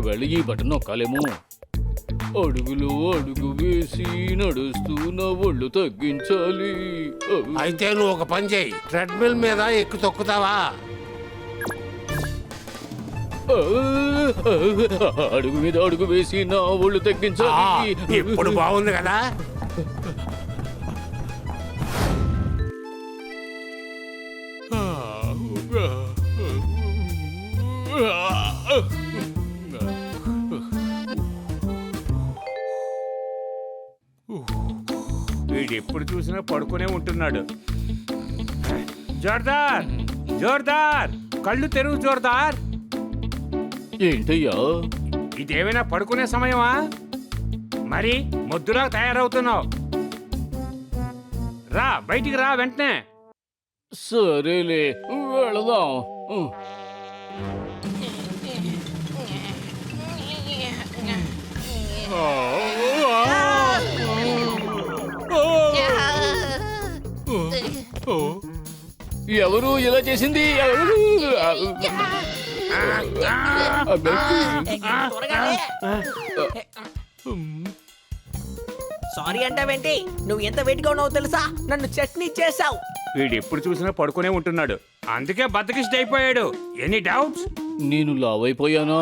ఒకవేళ ఈ బటన్ నొక్కాలేమో. అడుగులో అడుగు వేసి నడుస్తూ నా ఒళ్ళు తగ్గించాలి. అయితే నువ్వు ఒక పని చేయి, ట్రెడ్మిల్ మీద ఎక్కు తొక్కుతావా? అడుగు మీద అడుగు వేసి నా ఒళ్ళు తగ్గించాలి. ఇప్పుడు బాగుంది కదా. వీడు ఎప్పుడు చూసినా పడుకునే ఉంటున్నాడు. జోర్దార్, జోర్దార్, కళ్ళు తెరువు జోర్దార్. ఏంటయ్యా? ఇదేమైనా పడుకునే సమయమా? మరి మొద్దులా తయారవుతున్నావు. రా, బయటికి రా వెంటనే. సరేలే, వెళదాం. ఎవరు ఇలా చేసింది? సారీ అంటావేంటి? నువ్వు ఎంత వెయిట్గా ఉన్నావు తెలుసా? నన్ను చట్నీ చేసావు. వీడు ఎప్పుడు చూసినా పడుకునే ఉంటున్నాడు, అందుకే బద్దకిష్ట అయిపోయాడు. Any doubts? నేను లావైపోయానా?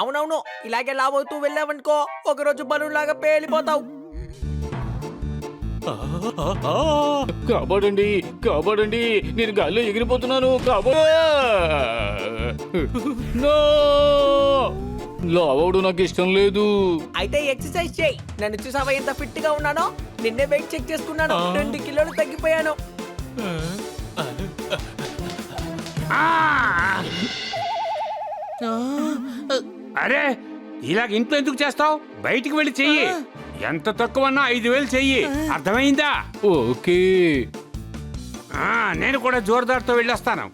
అవునవును, ఇలాగే లావవుతూ వెళ్ళావనుకో ఒకరోజు బలులాగా పేలిపోతావు. కాపాడండి, కాపాడండి, నేను గాల్లో ఎగిరిపోతున్నాను. లావడం నాకు ఇష్టం లేదు. అయితే ఎక్సర్సైజ్ చేయి. నన్ను చూసావా ఎంత ఫిట్ గా ఉన్నానో? నిన్నే వెయిట్ చెక్ చేసుకున్నాను, 2 కిలోలు తగ్గిపోయాను. అరే, ఇలాగ ఇంట్లో ఎందుకు చేస్తావు? బయటికి వెళ్ళి చెయ్యి. ఎంత తక్కువన్నా 5,000 చెయ్యి, అర్థమైందా? ఓకే. నేను కూడా జోర్దార్తో వెళ్ళొస్తాను.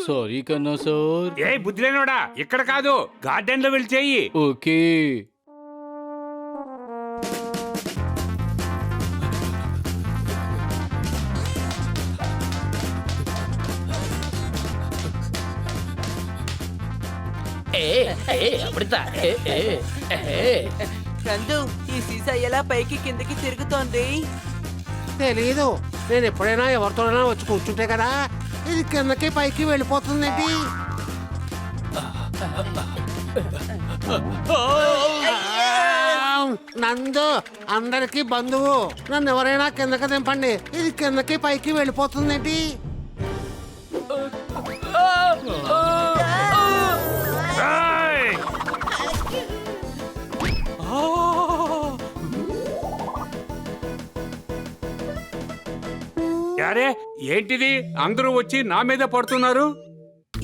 సారీ కన్నా సార్. ఏ బుద్ధిలేనోడా, ఇక్కడ కాదు, గార్డెన్ లో వెళ్ళి చెయ్యి. ఓకే. నందు, ఈ సీసా ఎలా పైకి కిందకి తిరుగుతోంది? తెలీదు, నేను ఎప్పుడైనా ఎవరితోనైనా వచ్చి కూర్చుంటే కదా ఇది కిందకి పైకి వెళ్ళిపోతుందేంటి? నందు అందరికి బంధువు, నన్ను ఎవరైనా కిందకి దింపండి, ఇది కిందకి పైకి వెళ్ళిపోతుందేంటి? అరే, ఏంటిది? అందరూ వచ్చి నా మీద పడుతున్నారు.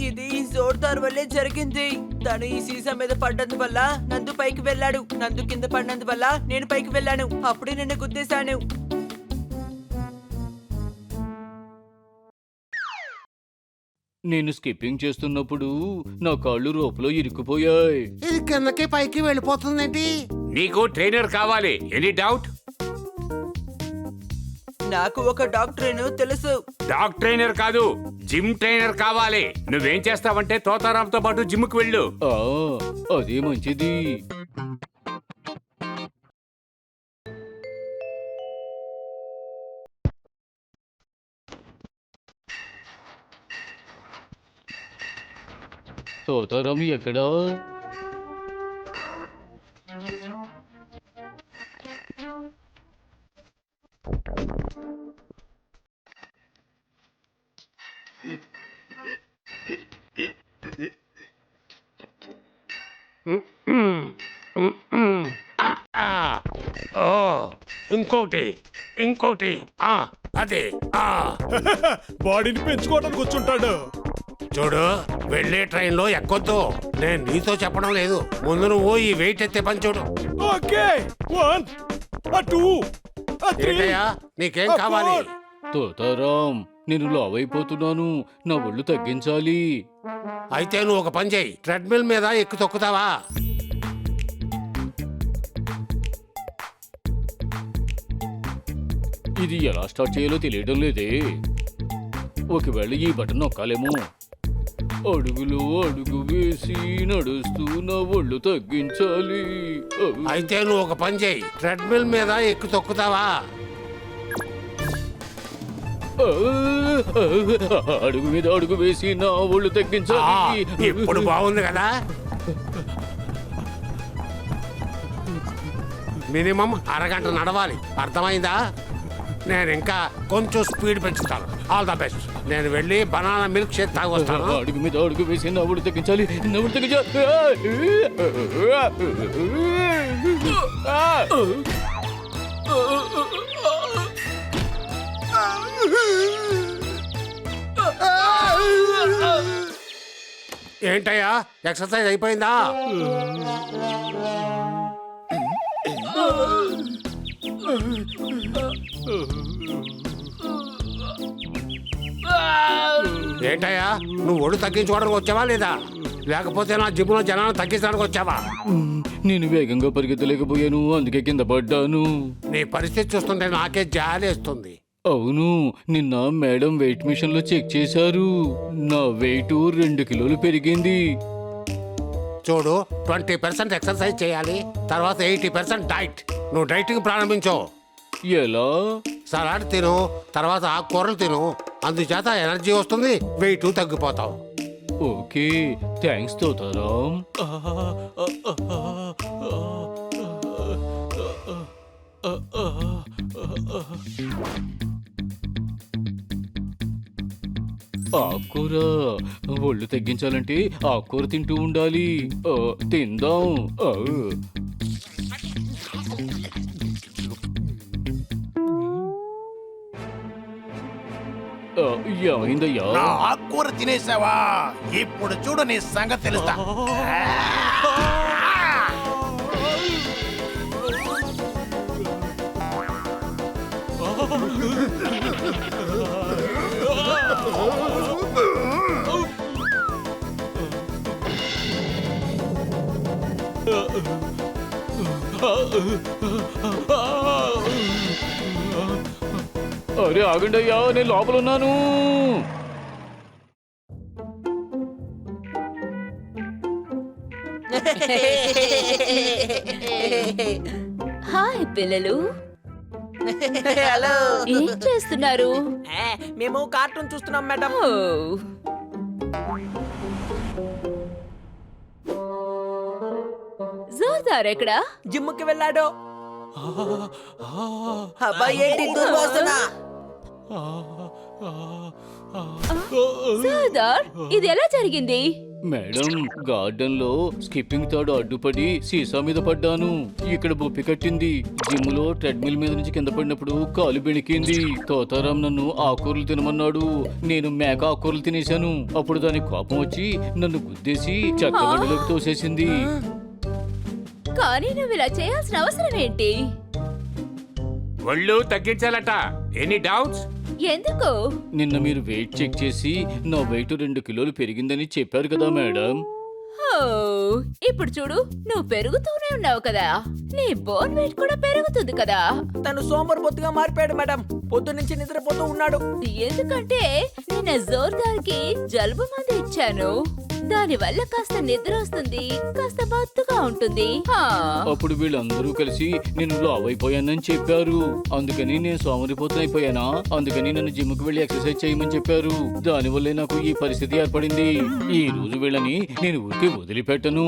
ఇది జోర్దార్ వల్లే జరిగింది. తను ఈ సీసా మీద పడ్డందు వల్ల నందు పైకి వెళ్ళాడు, నందు కింద పడినందు వల్ల నేను పైకి వెళ్ళాను. అప్పుడే నిన్ను గుద్దేశాను. నేను స్కిప్పింగ్ చేస్తున్నప్పుడు నా కాళ్ళు రోపులో ఇరుక్కుపోయాయి. ఇది కిందకి పైకి వెళ్ళిపోతుందేంటి? నీకు ట్రైనర్ కావాలి. Any doubt? నాకు ఒక డాక్టర్ తెలుసు. డాగ్ ట్రైనర్ కాదు, జిమ్ ట్రైనర్ కావాలి. నువ్వేం చేస్తావంటే తోతారాంతో పాటు జిమ్ కు వెళ్ళు. అదే మంచిది. తోతారాం ఎక్కడా? ఇంకోటి ఇంకోటి అదే బాడీని పెంచుకోవడానికి వచ్చుంటాడు. చూడు, వెళ్ళే ట్రైన్ లో ఎక్కొద్దు. నేను నీతో చెప్పడం లేదు, ముందు నువ్వు ఈ వెయిట్ ఎత్తే పని చూడు. ఓకే, 1 2 3. ఏంటయ్యా, నీకేం కావాలి? తోతారాం, నేను లావైపోతున్నాను, నా ఒళ్ళు తగ్గించాలి. అయితే నువ్వు ఒక పని చేయి, ట్రెడ్మిల్ మీద ఎక్కు తొక్కుతావా? ఇది ఎలా స్టార్ట్ చేయాలో తెలియడం లేదే. ఒకవేళ ఈ బటన్ నొక్కాలేమో. అడుగులో అడుగు వేసి నడుస్తూ నా ఒళ్ళు తగ్గించాలి. అయితే నువ్వు ఒక పని చేయి, ట్రెడ్మిల్ మీద ఎక్కు తొక్కుతావా? అడుగు మీద అడుగు వేసి నా ఒళ్ళు ఆ, తగ్గించాలి. ఇప్పుడు బాగుంది కదా. మినిమం అరగంట నడవాలి, అర్థమైందా? నేను ఇంకా కొంచెం స్పీడ్ పెంచుతాను. All the best. నేను వెళ్ళి బనానా మిల్క్ షేక్ తాగొస్తాను. అడుగు మీద అడుగు వేసి నా ఒళ్ళు తగ్గించాలి. నా ఒళ్ళు తగ్గించాలి. ఏంటయ్యా, ఎక్సర్సైజ్ అయిపోయిందా? ఏంటయ్యా, నువ్వు ఒళ్ళు తగ్గించుకోవడానికి వచ్చావా లేదా, లేకపోతే నా జిమ్లో జనాన్ని తగ్గించడానికి వచ్చావా? నేను వేగంగా పరిగెత్తలేకపోయాను, అందుకే కింద పడ్డాను. నీ పరిస్థితి చూస్తుంటే నాకే జాలేస్తుంది. అవును, నిన్న మేడం వెయిట్ మిషన్ లో చెక్ చేశారు. నా వెయిట్ 2 కిలోలు పెరిగింది. చూడు, 20% ఎక్సర్సైజ్ చేయాలి, తర్వాత 80% డైట్. నువ్వు డైటింగ్ ప్రారంభించు. ఎలా? సలాడ్ తిను, తర్వాత ఆకుకూరలు తిను. అందుచేత ఎనర్జీ వస్తుంది, వెయిట్ తగ్గిపోతావు. Okay, thanks Totaram. ఆకుకూర ఒళ్ళు తగ్గించాలంటే ఆకుకూర తింటూ ఉండాలి. తిందాం. ఏమైందయ్యా? నా ఆకుకూర తినేసావా? ఇప్పుడు చూడు నీ సంగతి తెలుస్తా. అరే ఆగండి అయ్యా, నేను లోపల ఉన్నాను. హాయ్ పిల్లలు, హలో. ఏం చేస్తున్నారు? మేము కార్టూన్ చూస్తున్నాం మేడం. ఓ, జోర్దార్ ఎక్కడా? జిమ్కి వెళ్ళాడు. అబ్బాయి ఏంటి దుర్వాసన? జోర్దార్, ఇది ఎలా జరిగింది? మేడం, గార్డెన్ లో స్కిప్పింగ్ తాడు అడ్డుపడి సీసా మీద పడ్డాను. ఇక్కడ బొప్పి కట్టింది. జిమ్ లో ట్రెడ్మిల్ మీద నుంచి కింద పడినప్పుడు కాలు బెణికింది. తోతారాం నన్ను ఆకుకూరలు తినమన్నాడు. నేను మేక ఆకుకూరలు తినేశాను. అప్పుడు దానికి కోపం వచ్చి నన్ను గుద్దేసి చెత్త బండిలోకి తోసేసింది. కానీ నువ్వు ఇలా చేయాల్సిన అవసరం ఏంటి? ఒళ్ళు తగ్గించాలట. Any doubts? ఎందుకు? నిన్న మీరు వెయిట్ చెక్ చేసి నా వెయిట్ 2 కిలోలు పెరిగిందని చెప్పారు కదా మేడం. ఓ, ఇప్పుడు చూడు, నువ్వు పెరుగుతూనే ఉన్నావు కదా, నీ బోన్ వెయిట్ కూడా పెరుగుతుంది కదా. తను సోమరిపోతుగా మారిపోయాడు మేడం. పొద్దు నుంచి నిద్రపోతూ ఉన్నాడు. ఎందుకంటే నిన్న జోర్దార్కి జలుబు మందు ఇచ్చాను. దాని వల్ల కాస్త నిద్ర వస్తుంది, కాస్త మత్తుగా ఉంటుంది. అప్పుడు వీళ్ళందరూ కలిసి నేను లావ్ అయిపోయానని చెప్పారు. అందుకని నేను సోమరిపోతున్నైపోయానా? అందుకని నన్ను జిమ్ కు వెళ్ళి ఎక్సర్సైజ్ చేయమని చెప్పారు. దానివల్లే నాకు ఈ పరిస్థితి ఏర్పడింది. ఈ రోజు వీళ్ళని నేను ఊరికి వదిలిపెట్టను.